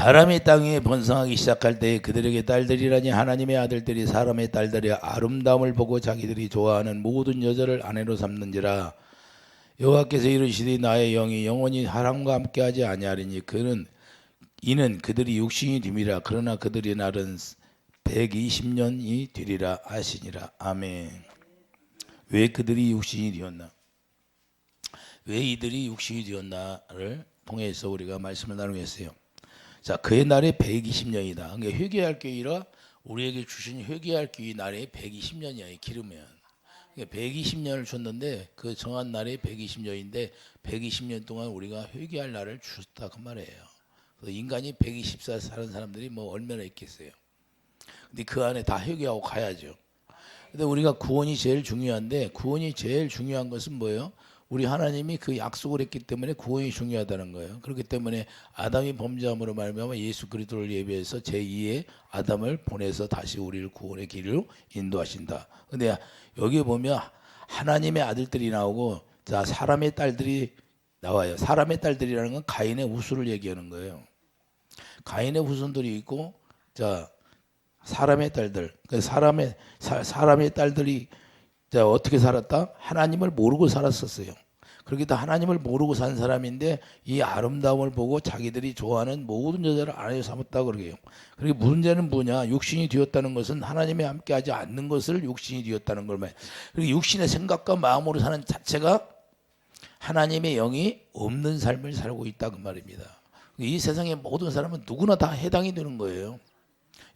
사람의 땅에 번성하기 시작할 때 그들에게 딸들이라니 하나님의 아들들이 사람의 딸들의 아름다움을 보고 자기들이 좋아하는 모든 여자를 아내로 삼는지라. 여호와께서 이르시되 나의 영이 영원히 사람과 함께하지 아니하리니 이는 그들이 육신이 됨이라. 그러나 그들의 날은 120년이 되리라 하시니라. 아멘. 왜 그들이 육신이 되었나? 왜 이들이 육신이 되었나를 통해서 우리가 말씀을 나누겠어요. 자, 그의 날이 120년이다. 그러니까 회개할 기회라 우리에게 주신 회개할 기회 날이 120년이야. 기르면. 그러니까 120년을 줬는데 그 정한 날이 120년인데 120년 동안 우리가 회개할 날을 주셨다 그 말이에요. 그래서 인간이 120살 사는 사람들이 뭐 얼마나 있겠어요. 근데 그 안에 다 회개하고 가야죠. 근데 우리가 구원이 제일 중요한데 구원이 제일 중요한 것은 뭐예요? 우리 하나님이 그 약속을 했기 때문에 구원이 중요하다는 거예요. 그렇기 때문에 아담이 범죄함으로 말미암아 예수 그리스도를 예비해서 제2의 아담을 보내서 다시 우리를 구원의 길로 인도하신다. 근데 여기에 보면 하나님의 아들들이 나오고 자 사람의 딸들이 나와요. 사람의 딸들이라는 건 가인의 후손을 얘기하는 거예요. 가인의 후손들이 있고 자 사람의 딸들, 사람의 딸들이 자 어떻게 살았다? 하나님을 모르고 살았었어요. 그러기도 하나님을 모르고 산 사람인데 이 아름다움을 보고 자기들이 좋아하는 모든 여자를 아내로 삼았다 그러게요. 그리고 문제는 뭐냐? 육신이 되었다는 것은 하나님에 함께하지 않는 것을 육신이 되었다는 걸 말해요. 그리고 육신의 생각과 마음으로 사는 자체가 하나님의 영이 없는 삶을 살고 있다 그 말입니다. 이 세상의 모든 사람은 누구나 다 해당이 되는 거예요.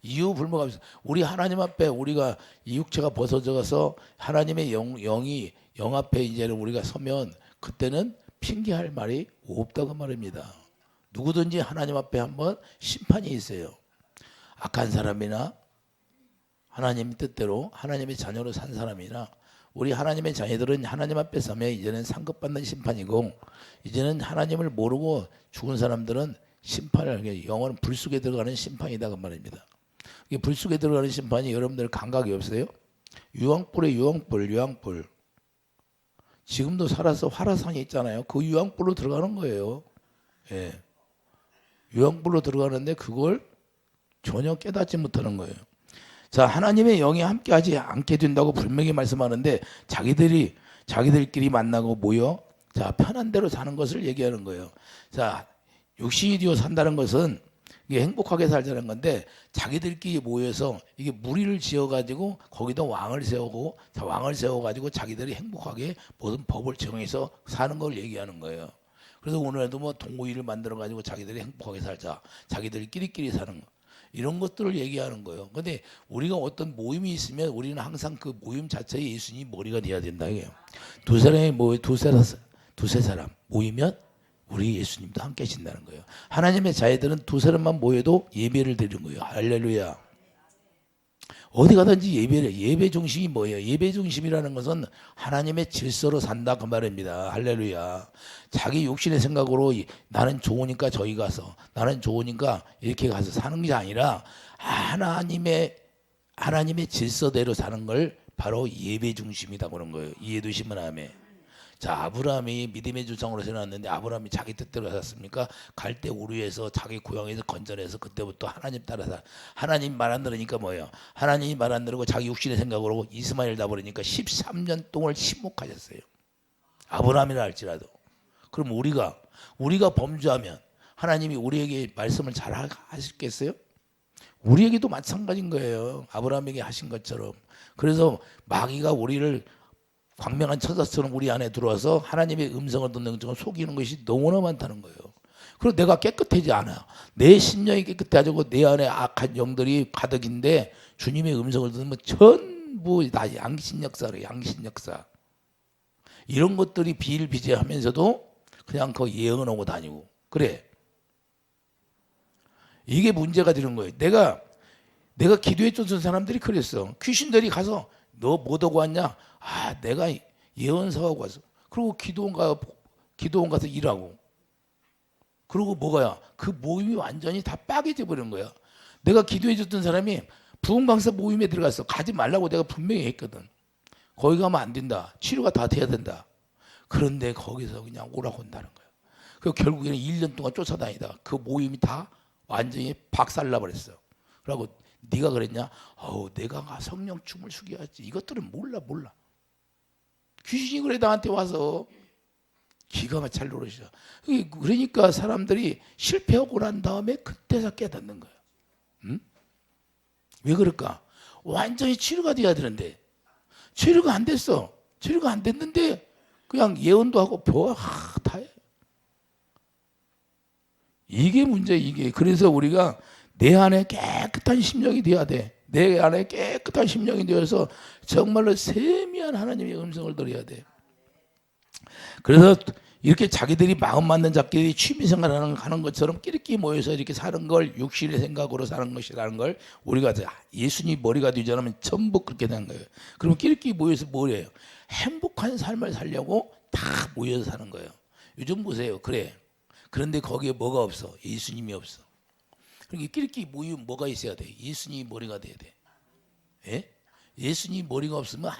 이유 불문하면서 우리 하나님 앞에 우리가 이 육체가 벗어져서 하나님의 영이 영 앞에 이제는 우리가 서면 그때는 핑계할 말이 없다고 말입니다. 누구든지 하나님 앞에 한번 심판이 있어요. 악한 사람이나 하나님 뜻대로 하나님의 자녀로 산 사람이나 우리 하나님의 자녀들은 하나님 앞에 서면 이제는 상급받는 심판이고 이제는 하나님을 모르고 죽은 사람들은 심판을 영원한 불 속에 들어가는 심판이다 그 말입니다. 이 불 속에 들어가는 심판이 여러분들 감각이 없어요? 유황불에 유황불. 지금도 살아서 화라산이 있잖아요. 그 유황불로 들어가는 거예요. 예. 유황불로 들어가는데 그걸 전혀 깨닫지 못하는 거예요. 자, 하나님의 영이 함께하지 않게 된다고 분명히 말씀하는데 자기들끼리 만나고 모여 자 편한 대로 사는 것을 얘기하는 거예요. 자, 육신이 되어 산다는 것은 이게 행복하게 살자는 건데 자기들끼리 모여서 이게 무리를 지어가지고 거기다 왕을 세우고 왕을 세워가지고 자기들이 행복하게 모든 법을 정해서 사는 걸 얘기하는 거예요. 그래서 오늘도 뭐 동호회를 만들어가지고 자기들이 행복하게 살자, 자기들끼리 사는 거 이런 것들을 얘기하는 거예요. 근데 우리가 어떤 모임이 있으면 우리는 항상 그 모임 자체에 예수님이 머리가 돼야 된다 이게요. 두세 사람 모이면 우리 예수님도 함께 하신다는 거예요. 하나님의 자녀들은 두 사람만 모여도 예배를 드리는 거예요. 할렐루야. 어디 가든지 예배 중심이 뭐예요? 예배 중심이라는 것은 하나님의 질서로 산다 그 말입니다. 할렐루야. 자기 욕심의 생각으로 나는 좋으니까 저기 가서 나는 좋으니까 이렇게 가서 사는 게 아니라 하나님의 질서대로 사는 걸 바로 예배 중심이다 그런 거예요. 이해되시면 아멘. 자, 아브라함이 믿음의 조상으로 태어났는데 아브라함이 자기 뜻대로 살았습니까? 갈대 우르에서 자기 고향에서 건져내서 그때부터 하나님 따라서 하나님 말 안 들으니까 뭐예요? 하나님 말 안 들으고 자기 육신의 생각으로 이스마엘 다 버리니까 13년 동안 침묵하셨어요. 아브라함이라 할지라도. 그럼 우리가 범죄하면 하나님이 우리에게 말씀을 잘 하시겠어요? 우리에게도 마찬가지인 거예요. 아브라함에게 하신 것처럼. 그래서 마귀가 우리를 광명한 처자처럼 우리 안에 들어와서 하나님의 음성을 듣는 것처럼 속이는 것이 너무나 많다는 거예요. 그리고 내가 깨끗하지 않아. 내 심령이 깨끗하지 않고 내 안에 악한 영들이 가득인데 주님의 음성을 듣는 전부 다 양신 역사로 양신 역사. 이런 것들이 비일비재하면서도 그냥 그 예언하고 다니고 그래. 이게 문제가 되는 거예요. 내가 기도했던 사람들이 그랬어. 귀신들이 가서 너 뭐 하고 왔냐? 아, 내가 예언서하고 왔어. 그리고 기도원 가서 일하고. 그리고 뭐가야? 그 모임이 완전히 다 빠개져 버린 거야. 내가 기도해 줬던 사람이 부흥 강사 모임에 들어갔어. 가지 말라고 내가 분명히 했거든. 거기 가면 안 된다. 치료가 다 돼야 된다. 그런데 거기서 그냥 오라고 한다는 거야. 그 결국에는 1년 동안 쫓아다니다. 그 모임이 다 완전히 박살나 버렸어. 그러고 네가 그랬냐? 내가 성령 춤을 추게하지. 이것들은 몰라. 귀신이 그래 나한테 와서 기가 잘 노릇이야. 그러니까 사람들이 실패하고 난 다음에 그때서 깨닫는 거야. 응? 왜 그럴까? 완전히 치료가 돼야 되는데 치료가 안 됐어. 치료가 안 됐는데 그냥 예언도 하고 다 해. 이게 문제. 이게. 그래서 우리가 내 안에 깨끗한 심령이 돼야 돼. 내 안에 깨끗한 심령이 되어서 정말로 세미한 하나님의 음성을 들어야 돼. 그래서 이렇게 자기들이 마음 맞는 자끼리 취미생활을 하는 것처럼 끼리끼리 모여서 이렇게 사는 걸 육신의 생각으로 사는 것이라는 걸 우리가 예수님 머리가 되지 않으면 전부 그렇게 되는 거예요. 그러면 끼리끼리 모여서 뭘 해요? 행복한 삶을 살려고 다 모여서 사는 거예요. 요즘 보세요. 그래. 그런데 거기에 뭐가 없어? 예수님이 없어. 그러니까 끼리끼리 모이면 뭐가 있어야 돼? 예수님이 머리가 돼야 돼. 예? 예수님이 머리가 없으면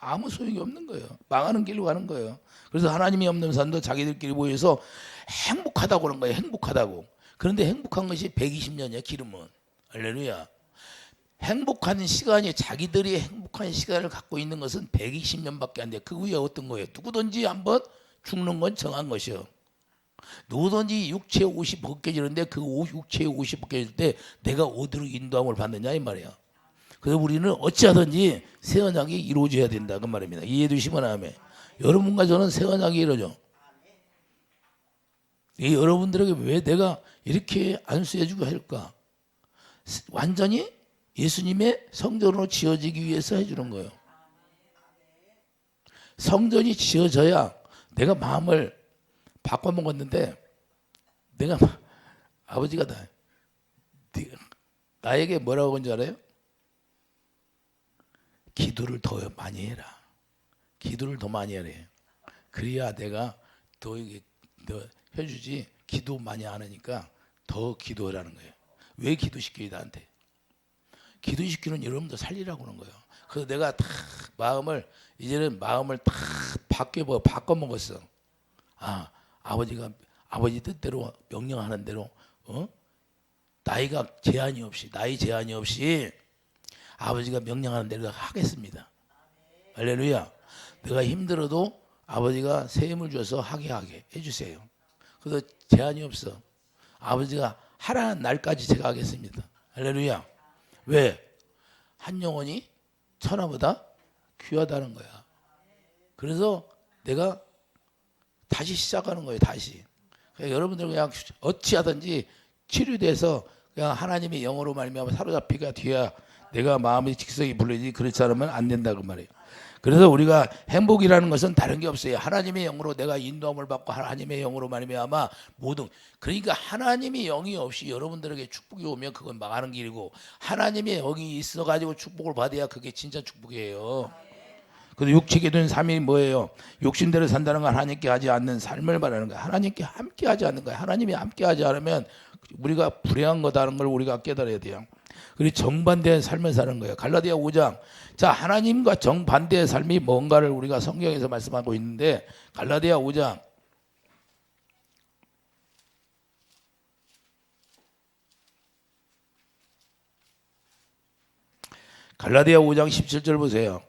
아무 소용이 없는 거예요. 망하는 길로 가는 거예요. 그래서 하나님이 없는 사람도 자기들끼리 모여서 행복하다고 그런 거예요. 행복하다고. 그런데 행복한 것이 120년이야. 기름은. 할렐루야. 행복한 시간이 자기들이 행복한 시간을 갖고 있는 것은 120년밖에 안 돼. 그 후에 어떤 거예요? 누구든지 한번 죽는 건 정한 것이요. 누구든지 육체의 옷이 벗겨지는데 그 육체의 옷이 벗겨질 때 내가 어디로 인도함을 받느냐 이 말이야. 그래서 우리는 어찌하든지 새 언약이 이루어져야 된다 그 말입니다. 이해해 주시면 아멘. 여러분과 저는 새 언약이 이루어져. 여러분들에게 왜 내가 이렇게 안수해주고 할까? 완전히 예수님의 성전으로 지어지기 위해서 해주는 거예요. 성전이 지어져야 내가 마음을 바꿔먹었는데 내가 아버지가 나에게 뭐라고 한 줄 알아요? 기도를 더 많이 해라. 기도를 더 많이 하래. 그래야 내가 더 해주지. 기도 많이 안 하니까 더 기도하라는 거예요. 왜 기도시켜요 나한테? 기도시키는 여러분도 살리라고 하는 거예요. 그래서 내가 다 이제는 마음을 다 바꿔먹었어. 아버지 뜻대로 명령하는 대로 나이 제한이 없이 아버지가 명령하는 대로 하겠습니다. 할렐루야. 내가 힘들어도 아버지가 새 힘을 줘서 하게 해주세요. 그래서 제한이 없어. 아버지가 하라는 날까지 제가 하겠습니다. 할렐루야. 왜? 한 영혼이 천하보다 귀하다는 거야. 그래서 내가 다시 시작하는 거예요. 다시. 그러니까 여러분들 그냥 어찌하든지 치료돼서 그냥 하나님의 영으로 말미암아 사로잡히가 뒤야 내가 마음의 직성이 불러지. 그렇지 않으면 안 된다 그 말이에요. 그래서 우리가 행복이라는 것은 다른 게 없어요. 하나님의 영으로 내가 인도함을 받고 하나님의 영으로 말미암아 그러니까 하나님의 영이 없이 여러분들에게 축복이 오면 그건 망하는 길이고 하나님의 영이 있어가지고 축복을 받아야 그게 진짜 축복이에요. 그래서 육체계된 삶이 뭐예요? 욕심대로 산다는 건 하나님께 하지 않는 삶을 말하는 거예요. 하나님께 함께 하지 않는 거예요. 하나님이 함께 하지 않으면 우리가 불행한 거다는 걸 우리가 깨달아야 돼요. 그리고 정반대의 삶을 사는 거예요. 갈라디아 5장. 자, 하나님과 정반대의 삶이 뭔가를 우리가 성경에서 말씀하고 있는데 갈라디아 5장. 갈라디아 5장 17절 보세요.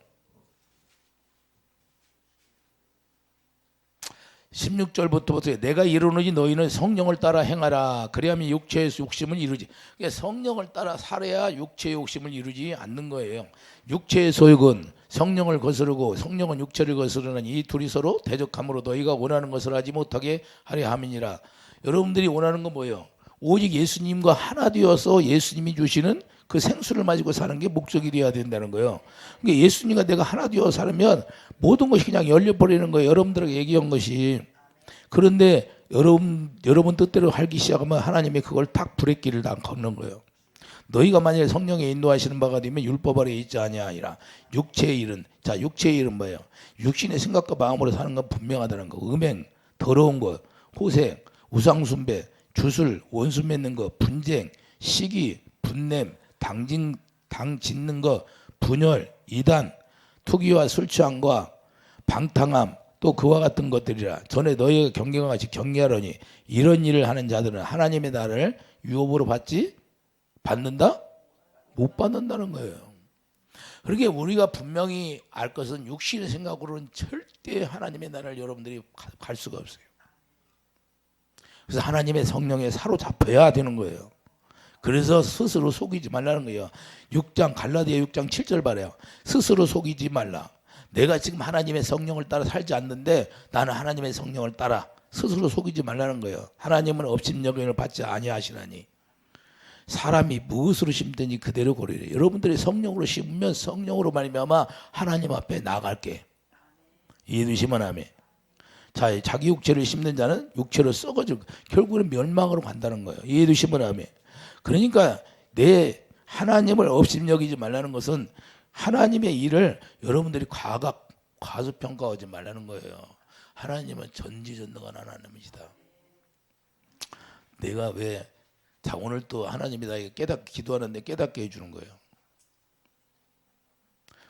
16절부터 보세요. 내가 이루노니 너희는 성령을 따라 행하라. 그래야만 육체의 욕심을 이루지. 그러니까 성령을 따라 살아야 육체의 욕심을 이루지 않는 거예요. 육체의 소욕은 성령을 거스르고 성령은 육체를 거스르는 이 둘이 서로 대적함으로 너희가 원하는 것을 하지 못하게 하려 함이니라. 여러분들이 원하는 건 뭐예요? 오직 예수님과 하나 되어서 예수님이 주시는 그 생수를 마시고 사는 게 목적이 되어야 된다는 거예요. 그러니까 예수님과 내가 하나 되어 살면 모든 것이 그냥 열려버리는 거예요. 여러분들에게 얘기한 것이. 그런데 여러분 뜻대로 살기 시작하면 하나님이 그걸 탁 브레이크를 다 걷는 거예요. 너희가 만약에 성령에 인도하시는 바가 되면 율법 아래 있지 아니하리라. 육체의 일은, 자, 육체의 일은 뭐예요? 육신의 생각과 마음으로 사는 건 분명하다는 거. 음행, 더러운 것, 호색, 우상숭배, 주술, 원수 맺는 것, 분쟁, 시기, 분냄, 당 짓는 것, 분열, 이단, 투기와 술 취함과 방탕함, 또 그와 같은 것들이라. 전에 너희가 경계와 같이 경계하려니 이런 일을 하는 자들은 하나님의 나라를 유업으로 받는다? 못 받는다는 거예요. 그러니까 우리가 분명히 알 것은 육신의 생각으로는 절대 하나님의 나라를 여러분들이 갈 수가 없어요. 그래서 하나님의 성령에 사로잡혀야 되는 거예요. 그래서 스스로 속이지 말라는 거예요. 갈라디아 6장 7절 말해요. 스스로 속이지 말라. 내가 지금 하나님의 성령을 따라 살지 않는데 나는 하나님의 성령을 따라. 스스로 속이지 말라는 거예요. 하나님은 업신여김을 받지 아니하시나니 사람이 무엇으로 심든지 그대로 거리래. 여러분들이 성령으로 심으면 성령으로 말미암아 하나님 앞에 나갈게. 이해되시면 아멘. 자, 자기 육체를 심는 자는 육체로 썩어지고 결국은 멸망으로 간다는 거예요. 이해되시면 아멘. 그러니까 내 하나님을 업신여기지 말라는 것은 하나님의 일을 여러분들이 과소평가하지 말라는 거예요. 하나님은 전지전능한 하나님이시다. 내가 왜 자 오늘 또 하나님이 나에게 기도하는데 깨닫게 해주는 거예요.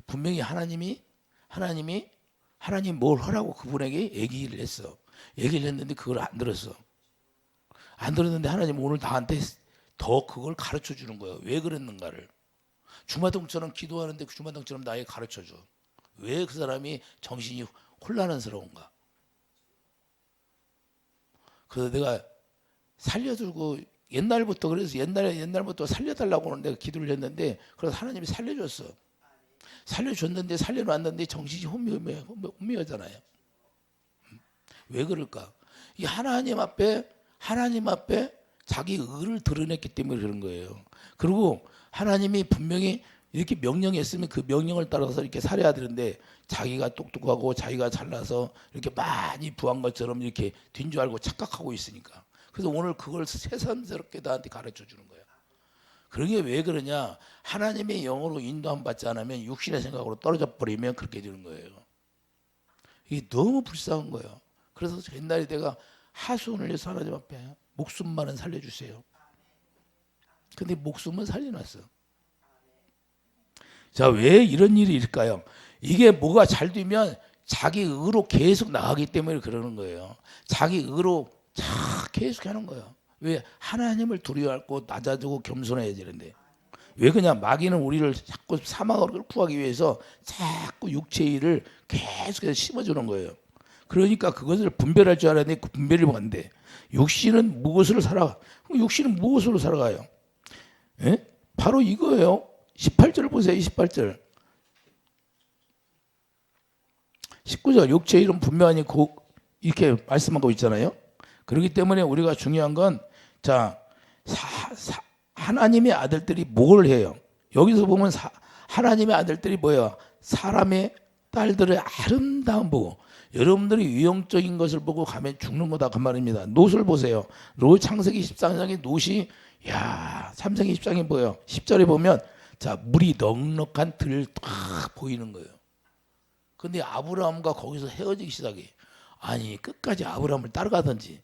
분명히 하나님이 뭘 하라고 그분에게 얘기를 했어. 얘기를 했는데 그걸 안 들었어. 안 들었는데 하나님 오늘 나한테 더 그걸 가르쳐 주는 거예요. 왜 그랬는가를. 주마등처럼 기도하는데 그 주마등처럼 나에게 가르쳐 줘. 왜 그 사람이 정신이 혼란스러운가. 그래서 내가 살려주고 옛날부터 그래서 옛날부터 살려달라고 하는 내가 기도를 했는데 그래서 하나님이 살려줬어. 살려줬는데 살려놨는데 정신이 혼미하잖아요. 왜 그럴까? 이 하나님 앞에 자기 의를 드러냈기 때문에 그런 거예요. 그리고 하나님이 분명히 이렇게 명령했으면 그 명령을 따라서 이렇게 살아야 되는데 자기가 똑똑하고 자기가 잘나서 이렇게 많이 부한 것처럼 이렇게 된 줄 알고 착각하고 있으니까. 그래서 오늘 그걸 새삼스럽게 나한테 가르쳐 주는 거예요. 그러게 왜 그러냐? 하나님의 영으로 인도함 받지 않으면 육신의 생각으로 떨어져 버리면 그렇게 되는 거예요. 이게 너무 불쌍한 거예요. 그래서 옛날에 내가 하소연을 해서 하나님 앞에 목숨만은 살려주세요. 근데 목숨은 살려놨어. 자, 왜 이런 일이 일까요? 이게 뭐가 잘 되면 자기 의로 계속 나가기 때문에 그러는 거예요. 자기 의로 계속 하는 거예요. 왜? 하나님을 두려워하고 낮아지고 겸손해야 되는데. 왜 그냥 마귀는 우리를 자꾸 사망으로 구하기 위해서 자꾸 육체의 일을 계속해서 심어주는 거예요. 그러니까 그것을 분별할 줄 알았는데 그 분별이 뭔데? 육신은 무엇으로 살아가? 육신은 무엇으로 살아가요? 예? 바로 이거예요. 18절 보세요. 18절. 19절. 육체의 일은 분명하니 이렇게 말씀하고 있잖아요. 그렇기 때문에 우리가 중요한 건 자, 하나님의 아들들이 뭘 해요? 여기서 보면 하나님의 아들들이 뭐예요? 사람의 딸들의 아름다움 보고 여러분들이 유형적인 것을 보고 가면 죽는 거다 그 말입니다. 놋을 보세요. 창세기 14장의 놋이 창세기 14장이 뭐예요? 10절에 보면 자 물이 넉넉한 들을 딱 보이는 거예요. 근데 아브라함과 거기서 헤어지기 시작해. 아니 끝까지 아브라함을 따라가든지.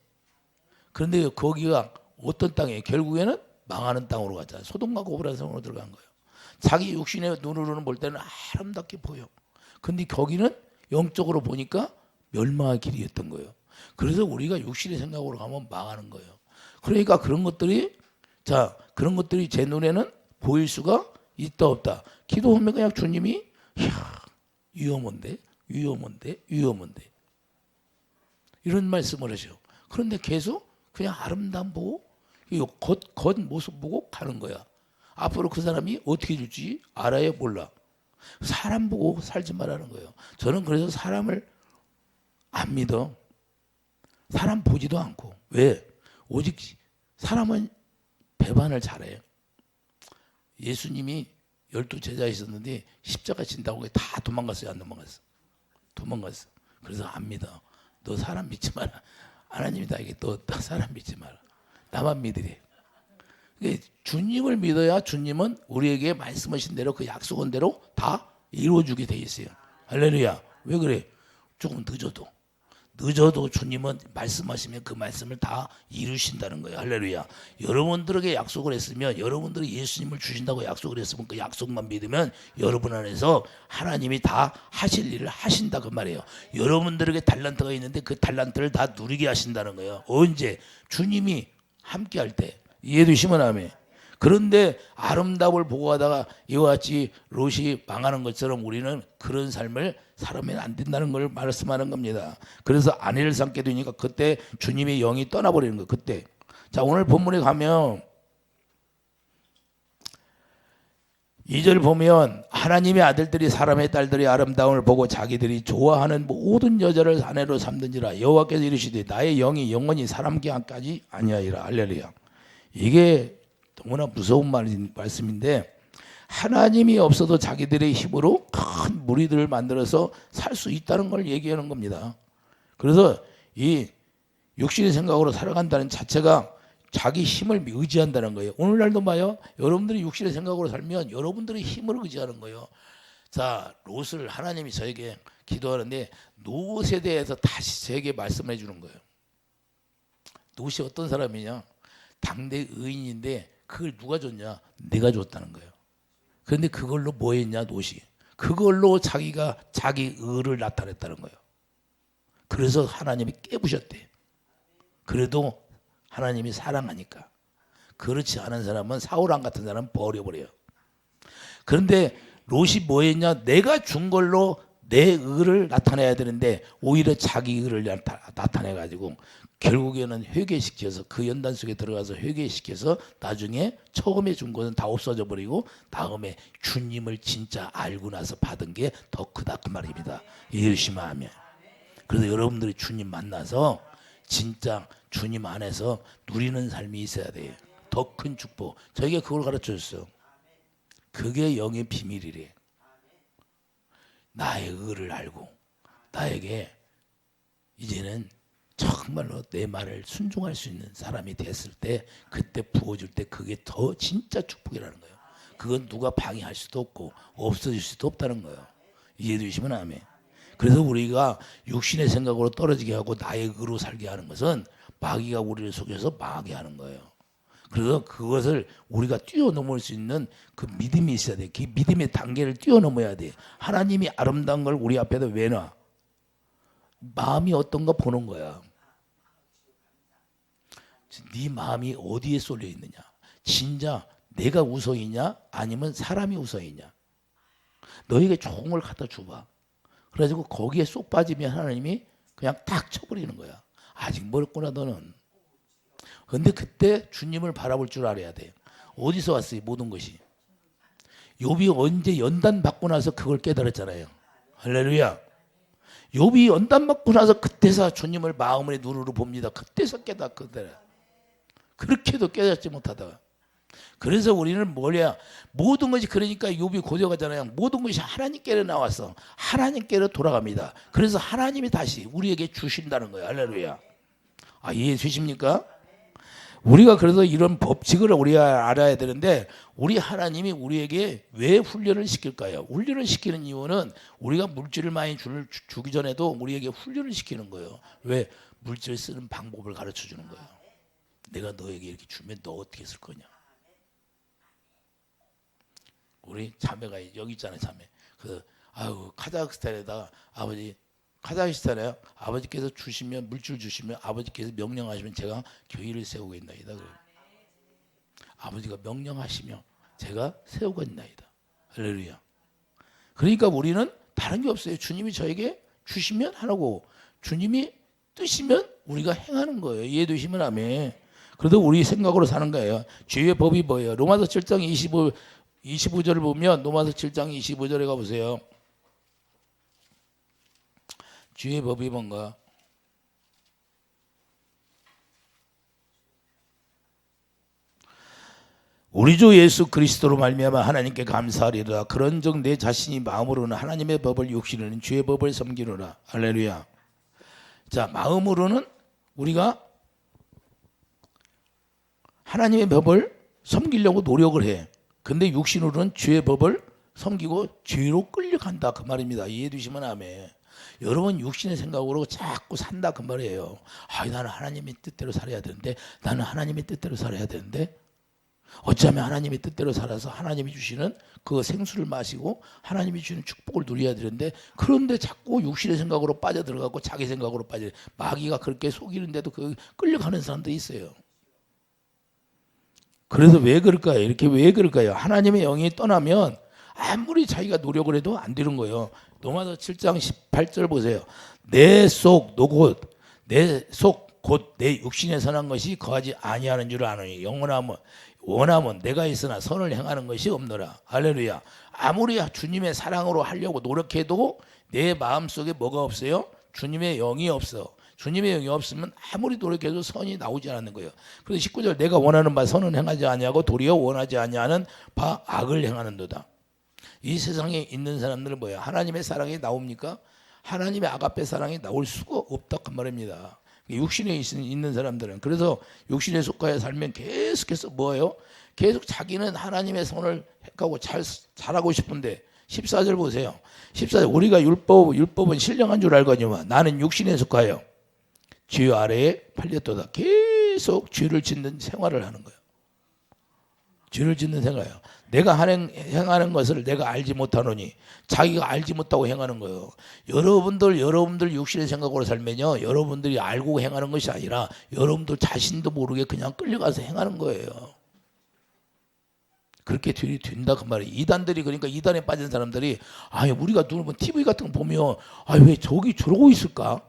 그런데 거기가 어떤 땅이에요? 결국에는 망하는 땅으로 갔잖아요. 소돔과 고모라 성으로 들어간 거예요. 자기 육신의 눈으로는 볼 때는 아름답게 보여. 근데 거기는 영적으로 보니까 멸망의 길이었던 거예요. 그래서 우리가 육신의 생각으로 가면 망하는 거예요. 그러니까 그런 것들이 제 눈에는 보일 수가 있다 없다. 기도하면 그냥 주님이 위험한데 이런 말씀을 하셔. 그런데 계속 그냥 아름다움 보고 겉 모습 보고 가는 거야. 앞으로 그 사람이 어떻게 될지 알아야 몰라. 사람 보고 살지 말라는 거예요. 저는 그래서 사람을 안 믿어. 사람 보지도 않고. 왜? 오직 사람은 배반을 잘해요. 예수님이 12제자 있었는데 십자가 진다고 다 도망갔어요? 안 도망갔어? 도망갔어. 그래서 안 믿어. 너 사람 믿지 마라. 하나님이 나에게 너 사람 믿지 마라. 나만 믿으래. 주님을 믿어야 주님은 우리에게 말씀하신 대로 그 약속한 대로 다 이루어주게 돼 있어요. 할렐루야. 왜 그래? 조금 늦어도 늦어도 주님은 말씀하시면 그 말씀을 다 이루신다는 거예요. 할렐루야. 여러분들에게 약속을 했으면, 여러분들이 예수님을 주신다고 약속을 했으면 그 약속만 믿으면 여러분 안에서 하나님이 다 하실 일을 하신다 그 말이에요. 여러분들에게 달란트가 있는데 그 달란트를 다 누리게 하신다는 거예요. 언제? 주님이 함께 할 때. 이해되시면 아멘. 그런데 아름다움을 보고 하다가 이와 같이 롯이 망하는 것처럼 우리는 그런 삶을 살아면 안 된다는 걸 말씀하는 겁니다. 그래서 아내를 삼게 되니까 그때 주님의 영이 떠나버리는 거예요. 그때. 자, 오늘 본문에 가면 2절 보면 하나님의 아들들이 사람의 딸들이 아름다움을 보고 자기들이 좋아하는 모든 여자를 아내로 삼든지라 여호와께서 이르시되 나의 영이 영원히 사람께 한까지 아니하리라. 할렐루야. 이게 너무나 무서운 말씀인데 하나님이 없어도 자기들의 힘으로 큰 무리들을 만들어서 살 수 있다는 걸 얘기하는 겁니다. 그래서 이 육신의 생각으로 살아간다는 자체가 자기 힘을 의지한다는 거예요. 오늘날도 봐요. 여러분들이 육신의 생각으로 살면 여러분들의 힘을 의지하는 거예요. 자, 롯을 하나님이 저에게 기도하는데 롯에 대해서 다시 저에게 말씀해 주는 거예요. 롯이 어떤 사람이냐? 당대 의인인데 그걸 누가 줬냐? 내가 줬다는 거예요. 그런데 그걸로 뭐 했냐? 롯이. 그걸로 자기가 자기 의를 나타냈다는 거예요. 그래서 하나님이 깨부셨대. 그래도 하나님이 사랑하니까. 그렇지 않은 사람은 사울왕 같은 사람은 버려버려요. 그런데 롯이 뭐 했냐? 내가 준 걸로 내 의를 나타내야 되는데 오히려 자기 의를 나타내가지고 결국에는 회개시켜서 그 연단 속에 들어가서 회개시켜서 나중에 처음에 준 것은 다 없어져 버리고 다음에 주님을 진짜 알고 나서 받은 게 더 크다 그 말입니다. 열심히 하면. 그래서 여러분들이 주님 만나서 진짜 주님 안에서 누리는 삶이 있어야 돼요. 더 큰 축복. 저에게 그걸 가르쳐 줬어요. 그게 영의 비밀이래. 나의 의를 알고 나에게 이제는 정말로 내 말을 순종할 수 있는 사람이 됐을 때 그때 부어줄 때 그게 더 진짜 축복이라는 거예요. 그건 누가 방해할 수도 없고 없어질 수도 없다는 거예요. 이해되시면 아멘. 그래서 우리가 육신의 생각으로 떨어지게 하고 나의 의로 살게 하는 것은 마귀가 우리를 속여서 망하게 하는 거예요. 그래서 그것을 우리가 뛰어넘을 수 있는 그 믿음이 있어야 돼. 그 믿음의 단계를 뛰어넘어야 돼. 하나님이 아름다운 걸 우리 앞에다 왜 놔? 마음이 어떤가 보는 거야. 네 마음이 어디에 쏠려 있느냐? 진짜 내가 우선이냐? 아니면 사람이 우선이냐? 너에게 좋은 걸 갖다 줘봐. 그래가지고 거기에 쏙 빠지면 하나님이 그냥 딱 쳐버리는 거야. 아직 멀었구나 너는. 그런데 그때 주님을 바라볼 줄 알아야 돼. 어디서 왔어요? 모든 것이. 욥이 언제 연단 받고 나서 그걸 깨달았잖아요. 할렐루야. 욥이 연단 받고 나서 그때서 주님을 마음의 눈으로 봅니다. 그때서 깨닫거든. 그렇게도 깨닫지 못하다가. 그래서 우리는 뭐냐? 모든 것이 그러니까 욥이 고백하잖아요. 모든 것이 하나님께로 나와서 하나님께로 돌아갑니다. 그래서 하나님이 다시 우리에게 주신다는 거예요. 할렐루야. 아, 이해해 주십니까? 우리가 그래서 이런 법칙을 우리가 알아야 되는데 우리 하나님이 우리에게 왜 훈련을 시킬까요? 훈련을 시키는 이유는 우리가 물질을 많이 주기 전에도 우리에게 훈련을 시키는 거예요. 왜? 물질을 쓰는 방법을 가르쳐 주는 거예요. 내가 너에게 이렇게 주면 너 어떻게 쓸 거냐? 우리 자매가 여기 있잖아요, 자매. 카자흐스탄에다가 카자흐스탄에 아버지께서 주시면 물질 주시면 아버지께서 명령하시면 제가 교회를 세우겠나이다. 그래요. 아버지가 명령하시면 제가 세우겠나이다. 할렐루야. 그러니까 우리는 다른 게 없어요. 주님이 저에게 주시면 하라고 주님이 뜨시면 우리가 행하는 거예요. 이해되시면 아멘. 그래도 우리 생각으로 사는 거예요. 죄의 법이 뭐예요? 로마서 7장 25절을 보면 로마서 7장 25절에 가보세요. 죄의 법이 뭔가? 우리 주 예수 그리스도로 말미암아 하나님께 감사하리라. 그런즉 내 자신이 마음으로는 하나님의 법을 육신으로는 죄의 법을 섬기노라. 할렐루야. 자, 마음으로는 우리가 하나님의 법을 섬기려고 노력을 해. 근데 육신으로는 죄의 법을 섬기고 죄로 끌려간다 그 말입니다. 이해해 주시면 아멘. 여러분 육신의 생각으로 자꾸 산다 그 말이에요. 나는 하나님의 뜻대로 살아야 되는데, 나는 하나님의 뜻대로 살아야 되는데, 어쩌면 하나님의 뜻대로 살아서 하나님이 주시는 그 생수를 마시고 하나님이 주시는 축복을 누려야 되는데, 그런데 자꾸 육신의 생각으로 빠져들어가고 자기 생각으로 빠져, 마귀가 그렇게 속이는데도 그 끌려가는 사람들이 있어요. 그래서 왜 그럴까요? 이렇게 왜 그럴까요? 하나님의 영이 떠나면 아무리 자기가 노력을 해도 안 되는 거예요. 로마서 7장 18절 보세요. 내 속 노곧, 내 속 곧 내 육신에 선한 것이 거하지 아니하는 줄 아노니 원하면 내가 있으나 선을 행하는 것이 없노라. 할렐루야. 아무리 주님의 사랑으로 하려고 노력해도 내 마음속에 뭐가 없어요? 주님의 영이 없어. 주님의 영이 없으면 아무리 노력해도 선이 나오지 않는 거예요. 그래서 19절 내가 원하는 바 선은 행하지 아니하고 도리어 원하지 아니하는 바 악을 행하는도다. 이 세상에 있는 사람들은 뭐예요? 하나님의 사랑이 나옵니까? 하나님의 아가페 사랑이 나올 수가 없다 그 말입니다. 육신에 있는 사람들은. 그래서 육신에 속하여 살면 계속해서 뭐예요? 계속 자기는 하나님의 선을 행하고 잘하고 싶은데 14절 보세요. 14절 우리가 율법은 신령한 줄 알거니와 나는 육신에 속하여 죄 아래에 팔렸도다. 계속 죄를 짓는 생활을 하는 거예요. 죄를 짓는 생활이에요. 내가 행하는 것을 내가 알지 못하노니, 자기가 알지 못하고 행하는 거예요. 여러분들 육신의 생각으로 살면요, 여러분들이 알고 행하는 것이 아니라 여러분들 자신도 모르게 그냥 끌려가서 행하는 거예요. 그렇게 된다 그 말이에요. 이단들이, 그러니까 이단에 빠진 사람들이 우리가 누르면 TV 같은 거 보면 왜 저기 저러고 있을까?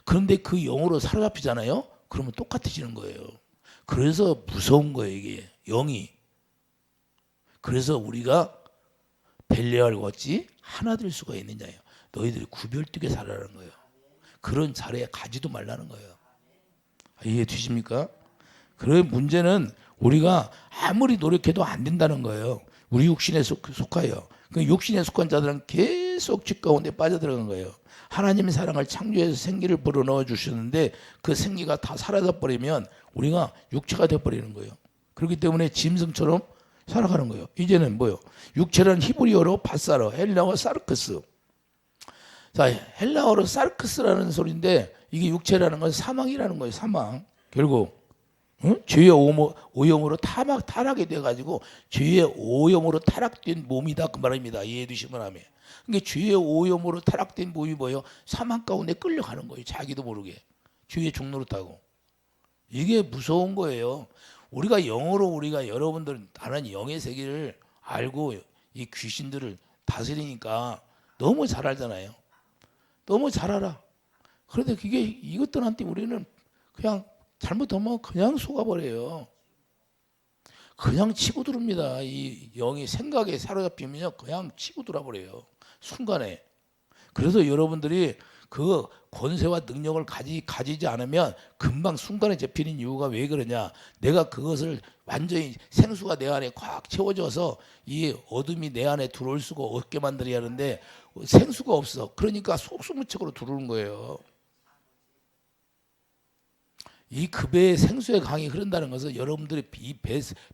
그런데 그 영으로 사로잡히잖아요. 그러면 똑같아지는 거예요. 그래서 무서운 거예요, 이게 영이. 그래서 우리가 벨레알과 같이 하나 될 수가 있느냐요. 너희들이 구별되게 살아라는 거예요. 그런 자리에 가지도 말라는 거예요. 이해 되십니까? 그런 문제는 우리가 아무리 노력해도 안 된다는 거예요. 우리 육신에 속하여. 그 육신에 속한 자들은 계속 죄 가운데 빠져들어간 거예요. 하나님의 사랑을 창조해서 생기를 불어넣어 주셨는데 그 생기가 다 사라져 버리면 우리가 육체가 돼 버리는 거예요. 그렇기 때문에 짐승처럼 살아가는 거예요. 이제는 뭐요? 육체는 히브리어로 바사르, 헬라어 사르크스. 자, 헬라어로 사르크스라는 소리인데 이게 육체라는 건 사망이라는 거예요. 사망. 결국 죄의 오염으로 타락이 돼가지고 죄의 오염으로 타락된 몸이다 그 말입니다. 이해해 주시면 하면. 그러니까 죄의 오염으로 타락된 몸이 뭐예요? 사망 가운데 끌려가는 거예요. 자기도 모르게. 죄의 종로로 타고. 이게 무서운 거예요. 우리가 영어로 우리가 여러분들 다른 영의 세계를 알고 이 귀신들을 다스리니까 너무 잘 알잖아요. 너무 잘 알아. 그런데 그게 이것들한테 우리는 그냥 잘못하면 그냥 속아버려요. 그냥 치고 들어옵니다. 이 영이 생각에 사로잡히면요 그냥 치고 들어버려요. 순간에. 그래서 여러분들이 그 권세와 능력을 가지지 않으면 금방 순간에 잡히는 이유가 왜 그러냐? 내가 그것을 완전히 생수가 내 안에 꽉 채워져서 이 어둠이 내 안에 들어올 수가 없게 만들어야 하는데 생수가 없어. 그러니까 속수무책으로 들어오는 거예요. 이 급의 생수의 강이 흐른다는 것은 여러분들이 이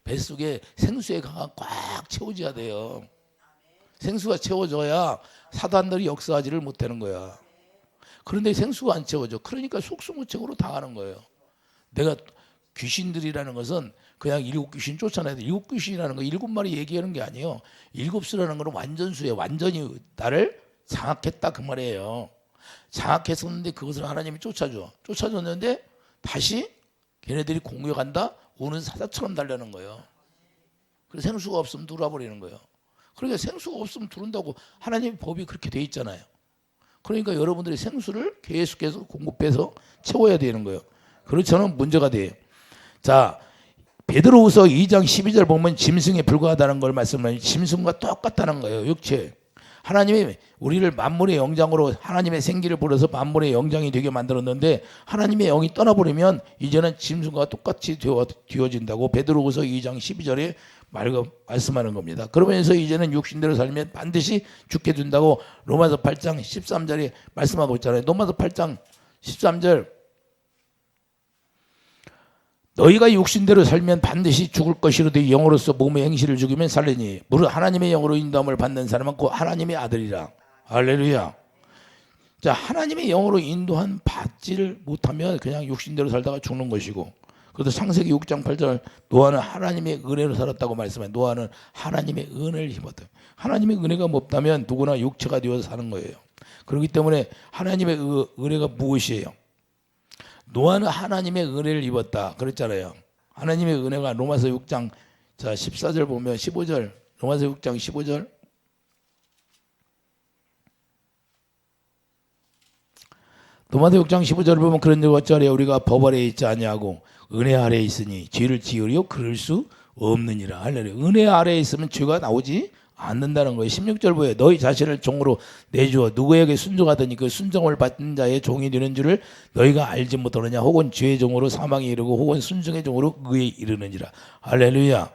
뱃속에 생수의 강이 꽉 채워져야 돼요. 생수가 채워져야 사단들이 역사하지를 못하는 거야. 그런데 생수가 안 채워져. 그러니까 속수무책으로 당하는 거예요. 내가 귀신들이라는 것은 그냥 일곱 귀신 쫓아내야 돼. 일곱 귀신이라는 거 일곱 마리 얘기하는 게 아니에요. 일곱 수라는 거는 완전수예요. 완전히 나를 장악했다 그 말이에요. 장악했었는데 그것을 하나님이 쫓아줬는데 다시 걔네들이 공격한다? 우는 사자처럼 달려는 거예요. 그래서 생수가 없으면 들어와버리는 거예요. 그러니까 생수가 없으면 들어온다고 하나님의 법이 그렇게 돼 있잖아요. 그러니까 여러분들이 생수를 계속해서 공급해서 채워야 되는 거예요. 그렇지 않으면 문제가 돼요. 자, 베드로후서 2장 12절 보면 짐승에 불과하다는 걸 말씀하니 짐승과 똑같다는 거예요. 육체. 하나님이 우리를 만물의 영장으로 하나님의 생기를 불어서 만물의 영장이 되게 만들었는데 하나님의 영이 떠나버리면 이제는 짐승과 똑같이 되어진다고 베드로후서 2장 12절에 말씀하는 겁니다. 그러면서 이제는 육신대로 살면 반드시 죽게 된다고 로마서 8장 13절에 말씀하고 있잖아요. 로마서 8장 13절 너희가 육신대로 살면 반드시 죽을 것이로되 영으로서 몸의 행실을 죽이면 살리니 무릇 하나님의 영으로 인도함을 받는 사람은 곧 하나님의 아들이라. 할렐루야. 자, 하나님의 영으로 인도한 받지를 못하면 그냥 육신대로 살다가 죽는 것이고, 그래서 창세기 6장 8절 노아는 하나님의 은혜로 살았다고 말씀해. 노아는 하나님의 은혜를 입었다. 하나님의 은혜가 없다면 누구나 육체가 되어서 사는 거예요. 그렇기 때문에 하나님의 은혜가 무엇이에요? 노아는 하나님의 은혜를 입었다 그랬잖아요. 하나님의 은혜가 로마서 6장 자 14절 보면 15절 로마서 6장 15절 로마서 6장 15절을 보면 그런 적 어쩌랴 우리가 법 아래에 있지 아니하고 은혜 아래에 있으니 죄를 지으려 그럴 수 없느니라. 할렐루야. 은혜 아래에 있으면 죄가 나오지 않는다는 거예요. 16절 보여 너희 자신을 종으로 내주어 누구에게 순종하더니 그 순종을 받는 자의 종이 되는 줄을 너희가 알지 못하느냐. 혹은 죄의 종으로 사망에 이르고 혹은 순종의 종으로 의에 이르느니라. 할렐루야.